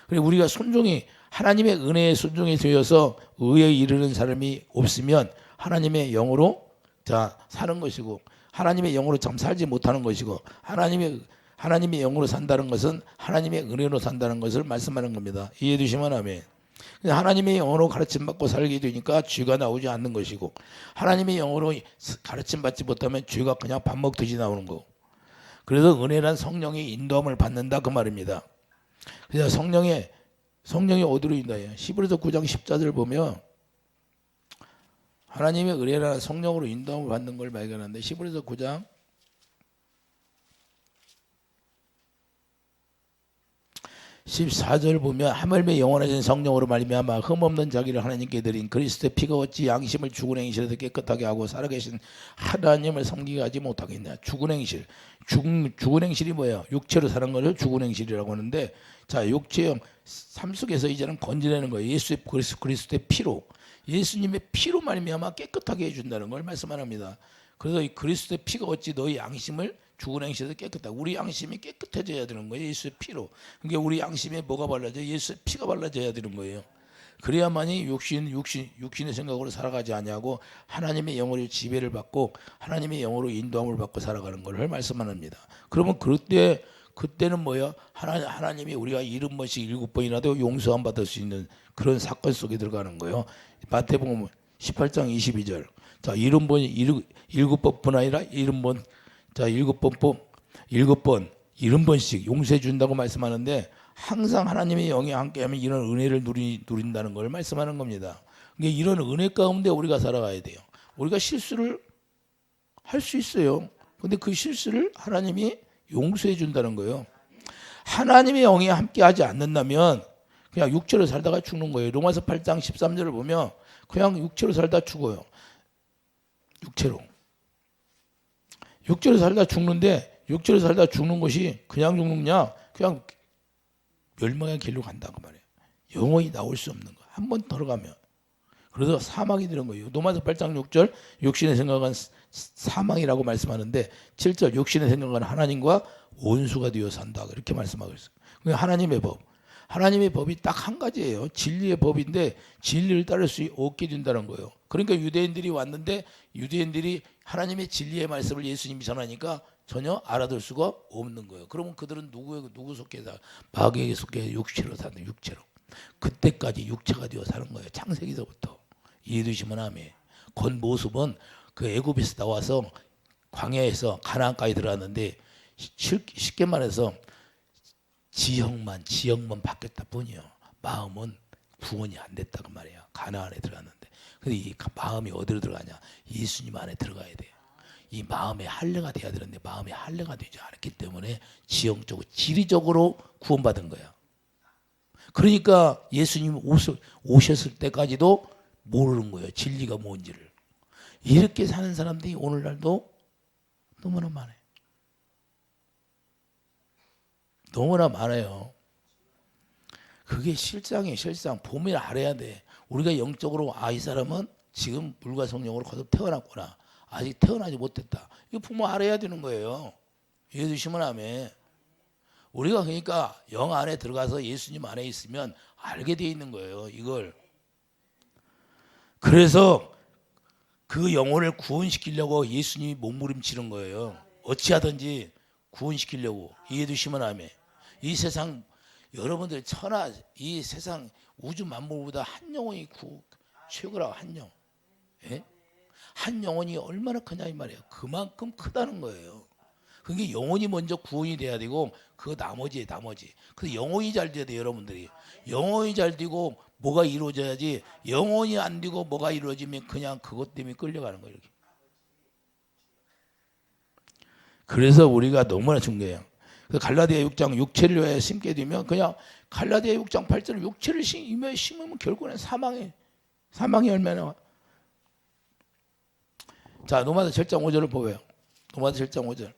그리고 우리가 순종이 하나님의 은혜에 순종이 되어서 의에 이르는 사람이 없으면 하나님의 영으로 자 사는 것이고 하나님의 영으로 참 살지 못하는 것이고 하나님의 영으로 산다는 것은 하나님의 은혜로 산다는 것을 말씀하는 겁니다. 이해해 주시면 아멘. 하나님의 영으로 가르침 받고 살게 되니까 죄가 나오지 않는 것이고 하나님의 영으로 가르침 받지 못하면 죄가 그냥 밥 먹듯이 나오는 거고 그래서 은혜란 성령의 인도함을 받는다 그 말입니다. 그래서 성령이 어디로 인도해요? 히브리서 9장 14절 보면 하나님의 은혜라는 성령으로 인도함을 받는 걸 발견하는데 히브리서 9장 14절 보면 하물며 영원하신 성령으로 말미암아 흠없는 자기를 하나님께 드린 그리스도의 피가 어찌 양심을 죽은 행실에서 깨끗하게 하고 살아계신 하나님을 섬기게 하지 못하겠냐. 죽은 행실. 죽은 행실이 뭐예요? 육체로 사는 것을 죽은 행실이라고 하는데 자 육체형 삶 속에서 이제는 건져내는 거예요. 예수의 그리스도의 피로 예수님의 피로 말미암아 깨끗하게 해준다는 걸 말씀합니다. 그래서 이 그리스도의 피가 어찌 너희 양심을 죽은 행실에서 깨끗하다. 우리 양심이 깨끗해져야 되는 거예요. 예수의 피로. 그러니까 우리 양심에 뭐가 발라져요? 예수의 피가 발라져야 되는 거예요. 그래야만이 육신의 생각으로 살아가지 아니하고 하나님의 영으로 지배를 받고 하나님의 영으로 인도함을 받고 살아가는 것을 말씀합니다. 그러면 그때는 뭐야? 하나님이 우리가 70번씩 7번이라도 용서함 받을 수 있는 그런 사건 속에 들어가는 거예요. 마태복음 18장 22절. 자, 7번뿐 아니라 70번. 자, 7번 70번씩 용서해 준다고 말씀하는데 항상 하나님의 영이 함께하면 이런 은혜를 누린다는 걸 말씀하는 겁니다. 그러니까 이런 은혜 가운데 우리가 살아가야 돼요. 우리가 실수를 할 수 있어요. 근데 그 실수를 하나님이 용서해 준다는 거예요. 하나님의 영이 함께하지 않는다면 그냥 육체로 살다가 죽는 거예요. 로마서 8장 13절을 보면 그냥 육체로 살다 죽어요. 육체로 살다 죽는데 육체로 살다 죽는 것이 그냥 죽느냐? 그냥 멸망의 길로 간다고 말이에요. 영원히 나올 수 없는 거. 한 번 들어가면. 그래서 사망이 되는 거예요. 로마서 8장 6절 육신의 생각은 사망이라고 말씀하는데 7절 육신의 생각은 하나님과 원수가 되어 산다. 이렇게 말씀하고 있어요. 하나님의 법. 하나님의 법이 딱 한 가지예요. 진리의 법인데 진리를 따를 수 없게 된다는 거예요. 그러니까 유대인들이 왔는데 유대인들이 하나님의 진리의 말씀을 예수님이 전하니까 전혀 알아들 수가 없는 거예요. 그러면 그들은 누구 속해서 마귀에게 속해 육체로 사는 육체로. 그때까지 육체가 되어 사는 거예요. 창세기서부터. 이해되시면 아멘. 그 모습은 그 애굽에서 나와서 광야에서 가나안까지 들어갔는데 쉽게 말해서 지형만 바뀌었다 뿐이요. 마음은 구원이 안 됐다고 말이에요. 가나안에 들어갔는데. 근데 이 마음이 어디로 들어가냐? 예수님 안에 들어가야 돼요. 이 마음의 할례가 돼야 되는데 마음의 할례가 되지 않았기 때문에 지형적으로 지리적으로 구원받은 거야. 그러니까 예수님 오셨을 때까지도 모르는 거예요. 진리가 뭔지를. 이렇게 사는 사람들이 오늘날도 너무나 많아요. 너무나 많아요. 그게 실상 보면 알아야 돼. 우리가 영적으로 이 사람은 지금 물과 성령으로 거듭 태어났구나. 아직 태어나지 못했다. 이거 보면 알아야 되는 거예요. 이해 주시면 아멘. 우리가 그러니까 영 안에 들어가서 예수님 안에 있으면 알게 돼 있는 거예요. 이걸. 그래서 그 영혼을 구원시키려고 예수님이 몸부림치는 거예요. 어찌하든지 구원시키려고. 이해 주시면 아멘. 이 세상 여러분들 이 세상 우주 만물보다 한 영혼이 최고라고 한 영. 예? 한 영혼이 얼마나 크냐 이 말이에요. 그만큼 크다는 거예요. 그게 영혼이 먼저 구원이 돼야 되고 그 나머지. 그래서 영혼이 잘 돼야 돼요. 여러분들이 영혼이 잘 되고 뭐가 이루어져야지. 영혼이 안 되고 뭐가 이루어지면 그냥 그것 때문에 끌려가는 거예요. 이렇게. 그래서 우리가 너무나 중요해요. 그래서 갈라디아 6장 육체를 위하여 심게 되면 그냥 갈라디아 6장 8절에 육체를 심으면 결국은 사망의 열매나. 자, 로마서 7장 5절을 보여요. 로마서 7장 5절.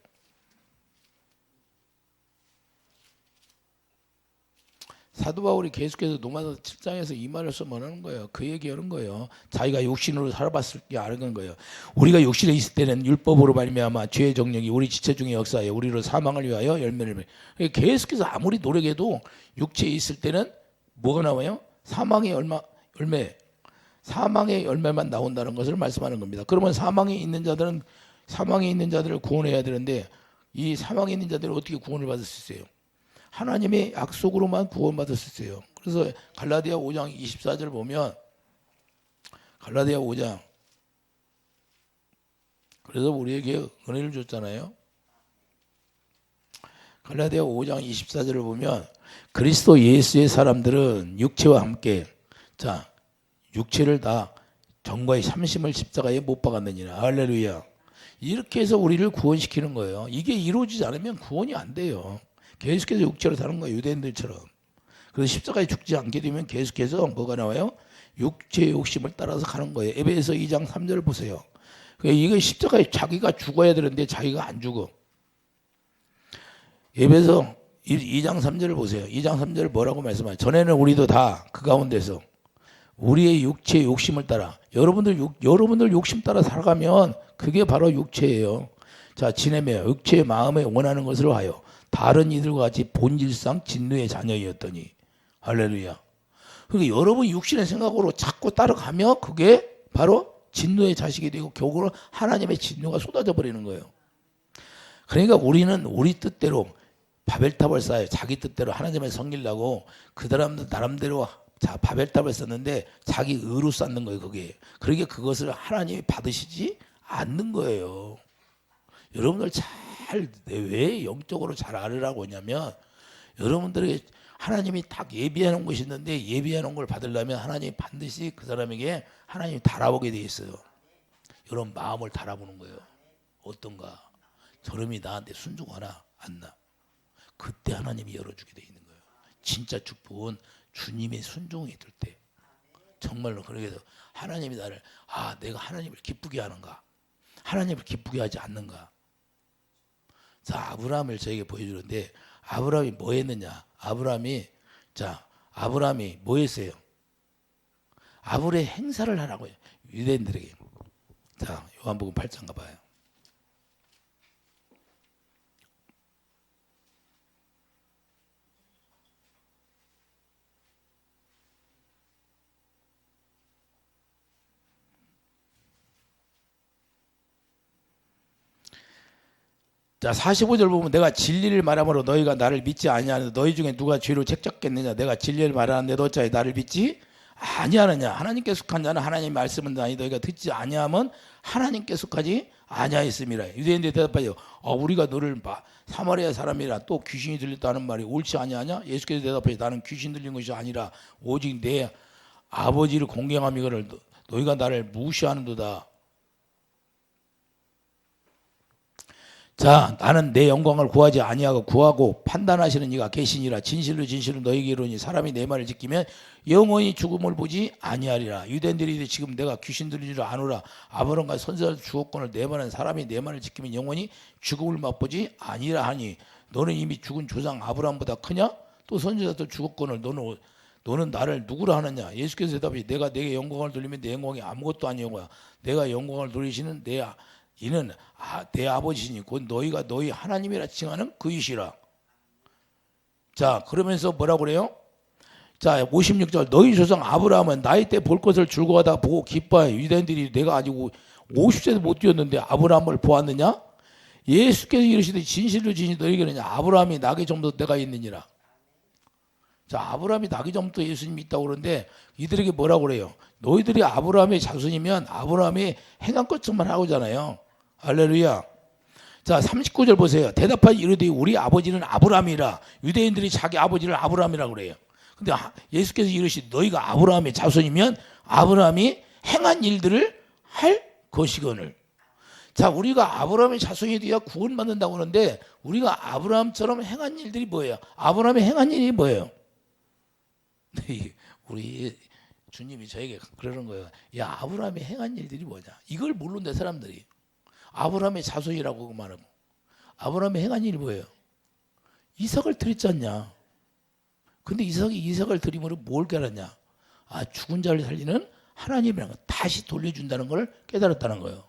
사도 바울이 계속해서 로마서 7장에서 이 말을 써말하는 거예요. 그 얘기하는 거예요. 자기가 육신으로 살아봤을 게 아는 거예요. 우리가 육신에 있을 때는 율법으로 말미암아 죄의 정력이 우리 지체 중에 역사하여 우리로 사망을 위하여 열매를. 계속해서 아무리 노력해도 육체에 있을 때는 뭐가 나와요? 사망의 열매만 나온다는 것을 말씀하는 겁니다. 그러면 사망에 있는 자들을 구원해야 되는데 이 사망에 있는 자들을 어떻게 구원을 받을 수 있어요? 하나님의 약속으로만 구원받을 수 있어요. 그래서 갈라디아 5장 24절 보면 갈라디아 5장 그래서 우리에게 은혜를 줬잖아요. 갈라디아 5장 24절을 보면 그리스도 예수의 사람들은 육체와 함께 자 육체를 다 정과의 삼심을 십자가에 못 박았느니라. 할렐루야. 이렇게 해서 우리를 구원시키는 거예요. 이게 이루어지지 않으면 구원이 안 돼요. 계속해서 육체로 사는 거예요. 유대인들처럼. 그래서 십자가에 죽지 않게 되면 계속해서 뭐가 나와요? 육체의 욕심을 따라서 가는 거예요. 에베소 2장 3절을 보세요. 이거 십자가에 자기가 죽어야 되는데 자기가 안 죽어. 에베소 2장 3절을 보세요. 2장 3절을 뭐라고 말씀하세요? 전에는 우리도 다 그 가운데서 우리의 육체의 욕심을 따라 여러분들 욕심 따라 살아가면 그게 바로 육체예요. 자, 지내며 육체의 마음에 원하는 것을 하여 다른 이들과 같이 본질상 진노의 자녀이었더니 할렐루야. 그러니까 여러분 육신의 생각으로 자꾸 따라가면 그게 바로 진노의 자식이 되고 결국은 하나님의 진노가 쏟아져 버리는 거예요. 그러니까 우리는 우리 뜻대로 바벨탑을 쌓아요. 자기 뜻대로 하나님을 섬기려고 그 사람들 나름대로 바벨탑을 썼는데 자기 의로 쌓는 거예요. 그게. 그러니까 그것을 하나님이 받으시지 않는 거예요. 여러분들 왜 영적으로 잘 알으라고 하냐면 여러분들에게 하나님이 딱 예비해 놓은 것이 있는데 예비해 놓은 걸 받으려면 하나님이 반드시 그 사람에게 하나님이 달아보게 돼 있어요. 여러분 마음을 달아보는 거예요. 어떤가? 저놈이 나한테 순종하나 안나? 그때 하나님이 열어주게 돼 있는 거예요. 진짜 축복은 주님의 순종이 될 때. 정말로 그러게 하나님이 나를 내가 하나님을 기쁘게 하는가? 하나님을 기쁘게 하지 않는가? 자, 아브라함을 저에게 보여주는데 아브라함이 뭐 했느냐? 아브라함이 뭐 했어요? 아브라함의 행사를 하라고 해요. 유대인들에게. 자, 요한복음 8장 가봐요. 자, 45절 보면 내가 진리를 말함으로 너희가 나를 믿지 아니하는데 너희 중에 누가 죄로 책잡겠느냐? 내가 진리를 말하는데 너희가 나를 믿지 아니하느냐? 하나님께 속한 자는 하나님의 말씀은 아니 너희가 듣지 아니하면 하나님께 속하지 아니하였음이라. 유대인들이 대답하여 우리가 너를 사마리아 사람이라 또 귀신이 들렸다는 말이 옳지 아니하냐? 예수께서 대답하여 나는 귀신 들린 것이 아니라 오직 내 아버지를 공경함이거늘 너희가 나를 무시하는도다. 자, 나는 내 영광을 구하지 아니하고 구하고 판단하시는 이가 계시니라. 진실로 너희에게 이르노니 사람이 내 말을 지키면 영원히 죽음을 보지 아니하리라. 유대인들이 지금 내가 귀신 들린 줄 아노라. 아브라함과 선지자 주었건을 내 말은 사람이 내 말을 지키면 영원히 죽음을 맛보지 아니라 하니 너는 이미 죽은 조상 아브라함보다 크냐? 또 선지자도 죽었건을 너는 나를 누구라 하느냐? 예수께서 대답하시 내가 내게 영광을 돌리면 내 영광이 아무것도 아니오고야. 내가 영광을 돌리시는 이는 내 아버지니 곧 너희가 너희 하나님이라 칭하는 그이시라. 자, 그러면서 뭐라고 그래요? 자, 56절 너희 조상 아브라함은 나이 때 볼 것을 즐거워하다 보고 기뻐해. 유대인들이 내가 아직 50세도 못 뛰었는데 아브라함을 보았느냐? 예수께서 이르시되 진실로 너희에게는 아브라함이 나기 전부터 내가 있느니라. 자, 아브라함이 나기 전부터 예수님이 있다고 그러는데 이들에게 뭐라고 그래요? 너희들이 아브라함의 자손이면 아브라함이 행한 것처럼 하고잖아요. 할렐루야. 자, 39절 보세요. 대답하여 이르되 우리 아버지는 아브라함이라. 유대인들이 자기 아버지를 아브라함이라고 그래요. 근데 예수께서 이르시되 너희가 아브라함의 자손이면 아브라함이 행한 일들을 할 것이거늘. 자, 우리가 아브라함의 자손이 되어 구원받는다고 하는데 우리가 아브라함처럼 행한 일들이 뭐예요? 아브라함이 행한 일이 뭐예요? 우리 주님이 저에게 그러는 거예요. 야, 아브라함이 행한 일들이 뭐냐? 이걸 모르는데 사람들이 아브라함의 자손이라고 말하고 아브라함이 행한 일이 뭐예요? 이삭을 드렸지 않냐? 근데 이삭을 드림으로 뭘 깨달았냐? 아, 죽은 자를 살리는 하나님이라는 거 다시 돌려준다는 걸 깨달았다는 거예요.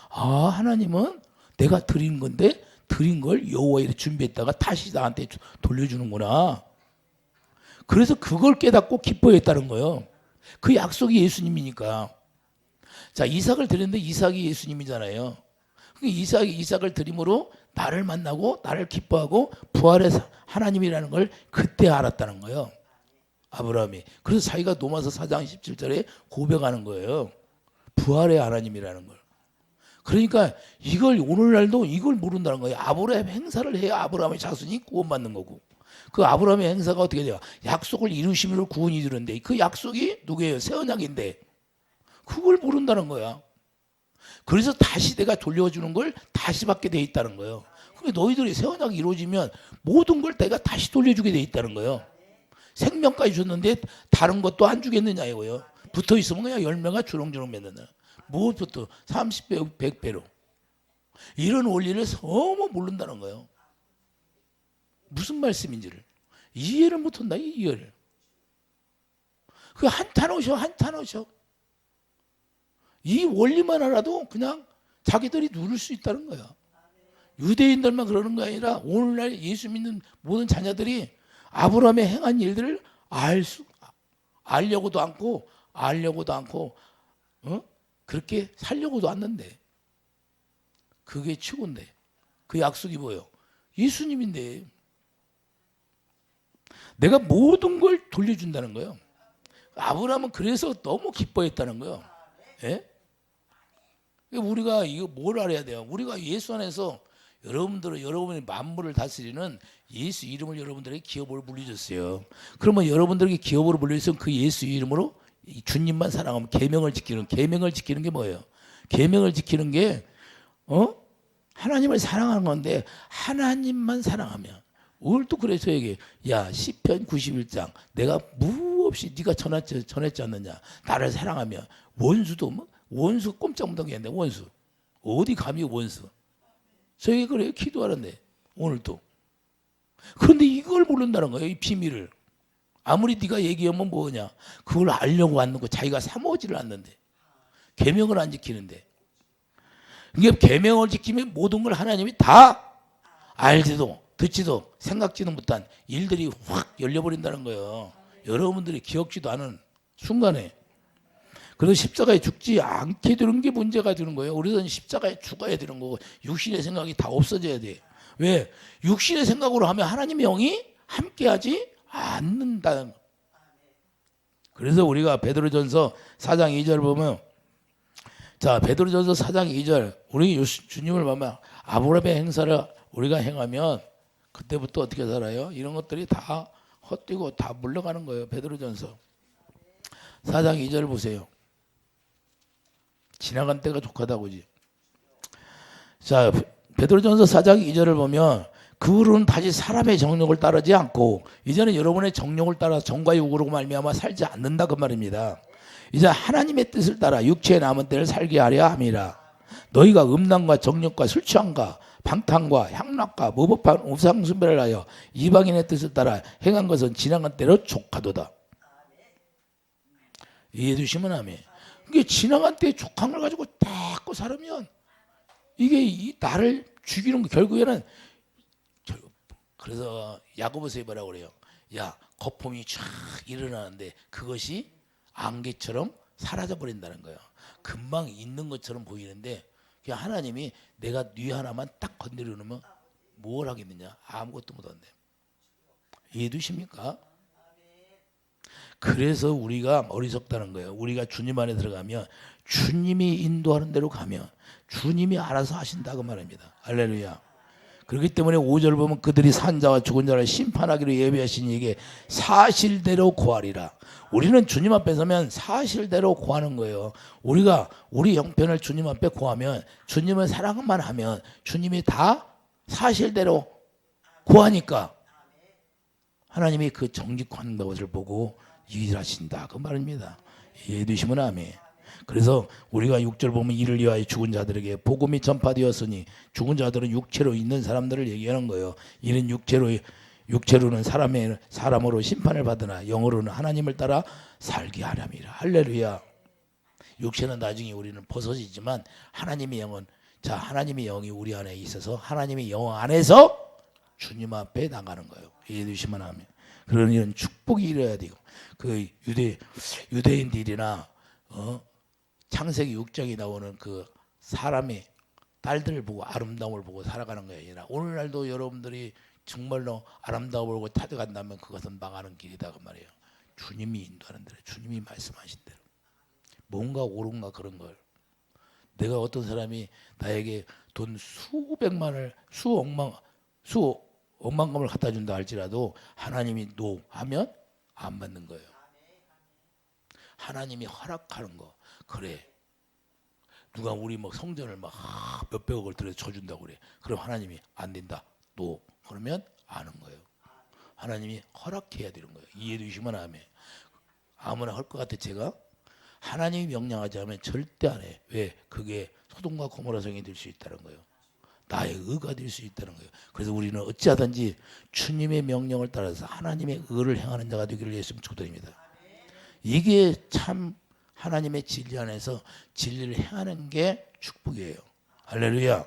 아, 하나님은 내가 드린 건데 드린 걸 여호와에 준비했다가 다시 나한테 돌려주는구나. 그래서 그걸 깨닫고 기뻐했다는 거예요. 그 약속이 예수님이니까. 자, 이삭을 드렸는데 이삭이 예수님이잖아요. 이삭을 드림으로 나를 만나고 나를 기뻐하고 부활의 하나님이라는 걸 그때 알았다는 거예요. 아브라함이. 그래서 자기가 로마서 4장 17절에 고백하는 거예요. 부활의 하나님이라는 걸. 그러니까 이걸 오늘날도 이걸 모른다는 거예요. 아브라함 행사를 해야 아브라함의 자손이 구원받는 거고. 그 아브라함의 행사가 어떻게 돼요? 약속을 이루심으로 구원이 이루는데 그 약속이 누구예요? 새 언약인데 그걸 모른다는 거야. 그래서 다시 내가 돌려주는 걸 다시 받게 돼 있다는 거예요. 그러니까 너희들이 새 언약이 이루어지면 모든 걸 내가 다시 돌려주게 돼 있다는 거예요. 생명까지 줬는데 다른 것도 안 주겠느냐 이거예요. 붙어 있으면 그냥 열매가 주렁주렁 맺는다. 무엇부터 30배, 100배로. 이런 원리를 너무 모른다는 거예요. 무슨 말씀인지를 이해를 못한다. 이해를. 그 한탄하셔. 이 원리만 알아도 그냥 자기들이 누릴 수 있다는 거야. 유대인들만 그러는 게 아니라 오늘날 예수 믿는 모든 자녀들이 아브라함의 행한 일들을 알려고도 않고 그렇게 살려고도 않는데 그게 최고인데 그 약속이 뭐예요? 예수님인데 내가 모든 걸 돌려준다는 거예요. 아브라함은 그래서 너무 기뻐했다는 거예요. 예? 우리가 이거 뭘 알아야 돼요? 우리가 예수 안에서 여러분의 만물을 다스리는 예수 이름을 여러분들에게 기업으로 물려줬어요. 그러면 여러분들에게 기업으로 물려줬으면 그 예수 이름으로 주님만 사랑하면 계명을 지키는 게 뭐예요? 계명을 지키는 게 하나님을 사랑하는 건데 하나님만 사랑하면 오늘도 그래서 얘기해. 야, 시편 91장 내가 무없이 네가 전했지 않느냐. 나를 사랑하며 원수 꼼짝 못하게 했는데 원수 어디 감히 원수. 저에게 그래요. 기도하는데 오늘도. 그런데 이걸 모른다는 거예요. 이 비밀을. 아무리 네가 얘기하면 뭐냐. 그걸 알려고 하는 거 자기가 사모하지를 않는데. 계명을 안 지키는데. 그러니까 계명을 지키면 모든 걸 하나님이 다 알지도 듣지도 생각지도 못한 일들이 확 열려버린다는 거예요. 여러분들이 기억지도 않은 순간에. 그래서 십자가에 죽지 않게 되는 게 문제가 되는 거예요. 우리는 십자가에 죽어야 되는 거고 육신의 생각이 다 없어져야 돼. 왜? 육신의 생각으로 하면 하나님의 영이 함께하지 않는다는 거. 그래서 우리가 베드로전서 4장 2절 보면 자, 베드로전서 4장 2절 우리 주님을 보면 아브라함의 행사를 우리가 행하면 그때부터 어떻게 살아요? 이런 것들이 다 헛되고 다 물러가는 거예요. 베드로전서 4장 2절 보세요. 지나간 때가 족하다고지. 자, 베드로전서 4장 2절을 보면 그 후로는 다시 사람의 정욕을 따르지 않고 이제는 여러분의 정욕을 따라 정과 욕으로 말미암아 살지 않는다 그 말입니다. 이제 하나님의 뜻을 따라 육체에 남은 때를 살게 하려 함이라. 너희가 음란과 정욕과 술 취함과 방탕과 향락과 무법한 우상 숭배를 하여 이방인의 뜻을 따라 행한 것은 지나간 때로 족하도다. 이해해 주시면 아멘. 이게 지나간 때의 족함을 가지고 닦고 살으면 이게 나를 죽이는 거 결국에는. 그래서 야고보서에 뭐라고 그래요? 야, 거품이 쫙 일어나는데 그것이 안개처럼 사라져 버린다는 거예요. 금방 있는 것처럼 보이는데 그냥 하나님이 내가 네 하나만 딱 건드려 놓으면 뭘 하겠느냐? 아무것도 못한대. 이해되십니까? 그래서 우리가 어리석다는 거예요. 우리가 주님 안에 들어가면 주님이 인도하는 대로 가면 주님이 알아서 하신다고 말합니다. 할렐루야. 그렇기 때문에 5절 보면 그들이 산 자와 죽은 자를 심판하기로 예비하신 이에게 사실대로 고하리라. 우리는 주님 앞에 서면 사실대로 고하는 거예요. 우리가 우리 형편을 주님 앞에 고하면 주님을 사랑만 하면 주님이 다 사실대로 고하니까 하나님이 그 정직한 것을 보고 일하신다 그 말입니다. 이해되시면 아멘. 그래서 우리가 6절 보면 이를 위하여 죽은 자들에게 복음이 전파되었으니 죽은 자들은 육체로 있는 사람들을 얘기하는 거예요. 이는 육체로는 사람으로 심판을 받으나 영으로는 하나님을 따라 살게 하렴이라. 할렐루야. 육체는 나중에 우리는 벗어지지만 하나님의 영은 하나님의 영이 우리 안에 있어서 하나님의 영 안에서 주님 앞에 나가는 거예요. 이해되시면 아멘. 그런 이런 축복이 일어야 되고 그 유대인들이나 창세기 6장에 나오는 그 사람의 딸들을 보고 아름다움을 보고 살아가는 게 아니라 오늘날도 여러분들이 정말로 아름다움을 보고 찾아간다면 그것은 망하는 길이다 그 말이에요. 주님이 인도하는 대로 주님이 말씀하신 대로 뭔가 옳은가 그런 걸 내가 어떤 사람이 나에게 돈 수백만을 수억만금을 갖다 준다 할지라도 하나님이 노 하면 안 받는 거예요. 하나님이 허락하는 거. 그래. 누가 우리 뭐 성전을 막 몇백억을 들여서 쳐준다고 그래. 그럼 하나님이 안 된다. 노. 그러면 아는 거예요. 하나님이 허락해야 되는 거예요. 이해되시면 아멘. 아무나 할 것 같아 제가. 하나님이 명령하지 않으면 절대 안 해. 왜? 그게 소돔과 고모라 성이 될 수 있다는 거예요. 나의 의가 될 수 있다는 거예요. 그래서 우리는 어찌하든지 주님의 명령을 따라서 하나님의 의를 행하는 자가 되기를 예수님 축복드립니다. 이게 참 하나님의 진리 안에서 진리를 행하는 게 축복이에요. 할렐루야.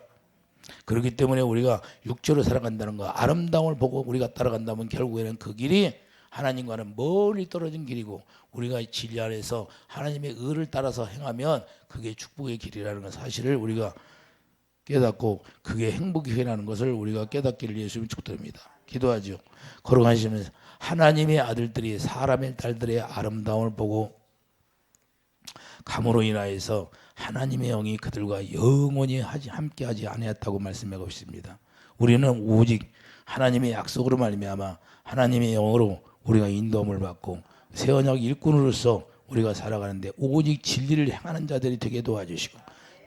그렇기 때문에 우리가 육체로 살아간다는 거 아름다움을 보고 우리가 따라간다면 결국에는 그 길이 하나님과는 멀리 떨어진 길이고 우리가 진리 안에서 하나님의 의를 따라서 행하면 그게 축복의 길이라는 건 사실을 우리가 깨닫고 그게 행복의 길이라는 것을 우리가 깨닫기를 예수님 축복드립니다. 기도하죠. 걸어가시면서 하나님의 아들들이 사람의 딸들의 아름다움을 보고 감으로 인하여서 하나님의 영이 그들과 영원히 함께하지 아니했다고 말씀하고 있습니다. 우리는 오직 하나님의 약속으로 말미암아 하나님의 영으로 우리가 인도함을 받고 새 언약 일꾼으로서 우리가 살아가는데 오직 진리를 행하는 자들이 되게 도와주시고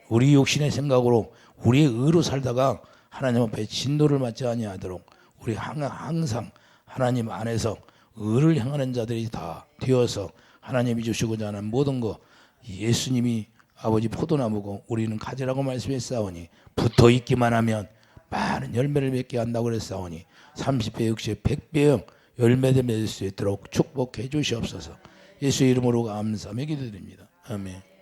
우리 욕심의 생각으로 우리의 의로 살다가 하나님 앞에 진노를 맞지 아니하도록 우리 항상 하나님 안에서 의를 행하는 자들이 다 되어서 하나님이 주시고자 하는 모든 것 예수님이 아버지 포도나무고 우리는 가지라고 말씀했사오니 붙어 있기만 하면 많은 열매를 맺게 한다고 그랬사오니 30배, 60배, 100배 열매를 맺을 수 있도록 축복해 주시옵소서. 예수 이름으로 감사하며 기도드립니다. 아멘.